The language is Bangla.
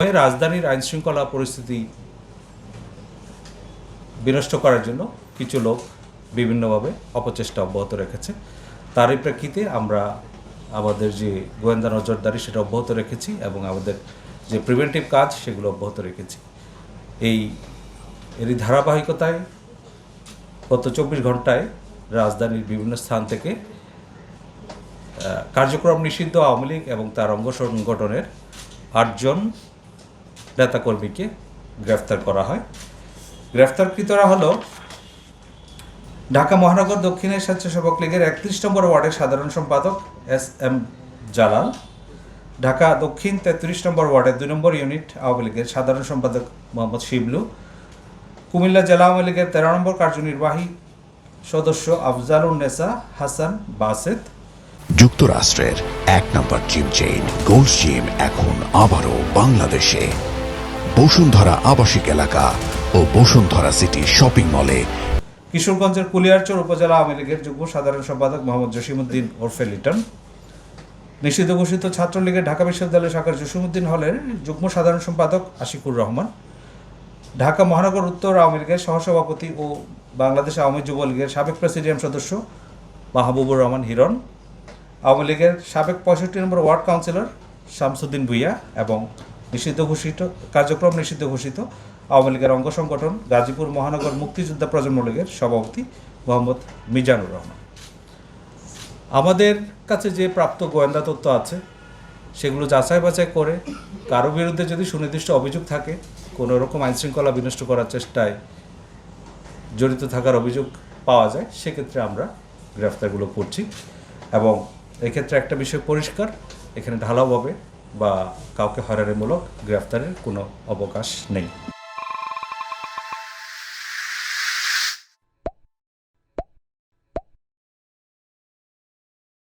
রাজধানীর আইনশৃঙ্খলা পরিস্থিতি বিনষ্ট করার জন্য কিছু লোক বিভিন্নভাবে অপচেষ্টা অব্যাহত রেখেছে। তারই প্রেক্ষিতে আমরা আমাদের যে গোয়েন্দা নজরদারি সেটা অব্যাহত রেখেছি এবং আমাদের যে প্রিভেন্টিভ কাজ সেগুলো অব্যাহত রেখেছি। এরই ধারাবাহিকতায় গত 24 ঘন্টায় রাজধানীর বিভিন্ন স্থান থেকে কার্যক্রম নিষিদ্ধ আওয়ামী লীগ এবং তার অঙ্গ সংগঠনের 8 জন নেতাকর্মীকে গ্রেফতার করা হয়। গ্রেফতারকৃতরা হলো ঢাকা মহানগর দক্ষিণের স্বেচ্ছাসেবক লীগের 31 নম্বর ওয়ার্ডের সাধারণ সম্পাদক এস.এম. জালাল, ঢাকা দক্ষিণ 33 নম্বর ওয়ার্ডের 2 নম্বর ইউনিট আওয়ামী লীগের সাধারণ সম্পাদক মোহাম্মদ শিবলু, কুমিল্লা জেলা আওয়ামী লীগের 13 নম্বর কার্যনির্বাহী সদস্য আফজালুন্নেসা হাসান বাসেত। যুক্তরাষ্ট্রের 1 নম্বর জিম চেইন গোল্ড জিম এখন আবারও বাংলাদেশে। বসুন্ধরা আবাসিক এলাকা ও বসুন্ধরা সিটি শপিং মলে। কিশোরগঞ্জের কুলিয়ারচর উপজেলা আওয়ামী লীগের যুগ্ম সাধারণ সম্পাদক মোহাম্মদ জসিমউদ্দিন ওরফে লিটন, নিষিদ্ধ ঘোষিত ছাত্রলীগের ঢাকা বিশ্ববিদ্যালয় শাখার জসিমউদ্দিন হলের যুগ্ম সাধারণ সম্পাদক আশিকুর রহমান, ঢাকা মহানগর উত্তর আওয়ামী লীগের সহসভাপতি ও বাংলাদেশ আওয়ামী যুবলীগের সাবেক প্রেসিডিয়াম সদস্য মাহবুবুর রহমান হিরণ, আওয়ামী লীগের সাবেক 65 নম্বর ওয়ার্ড কাউন্সিলর শামসুদ্দিন ভুইয়া এবং কার্যক্রম নিষিদ্ধ ঘোষিত আওয়ামী লীগের অঙ্গ সংগঠন গাজীপুর মহানগর মুক্তিযোদ্ধা প্রজন্ম লীগের সভাপতি মোহাম্মদ মিজানুর রহমান। আমাদের কাছে যে প্রাপ্ত গোয়েন্দা তথ্য আছে সেগুলো যাচাই বাছাই করে কারো বিরুদ্ধে যদি সুনির্দিষ্ট অভিযোগ থাকে, কোনো রকম আইনশৃঙ্খলা বিনষ্ট করার চেষ্টায় জড়িত থাকার অভিযোগ পাওয়া যায়, সেক্ষেত্রে আমরা গ্রেফতারগুলো করছি। এবং এক্ষেত্রে একটা বিষয় পরিষ্কার, এখানে ঢালাওভাবে বা কাউকে হয়রানিমূলক গ্রেফতারের কোনো অবকাশ নেই।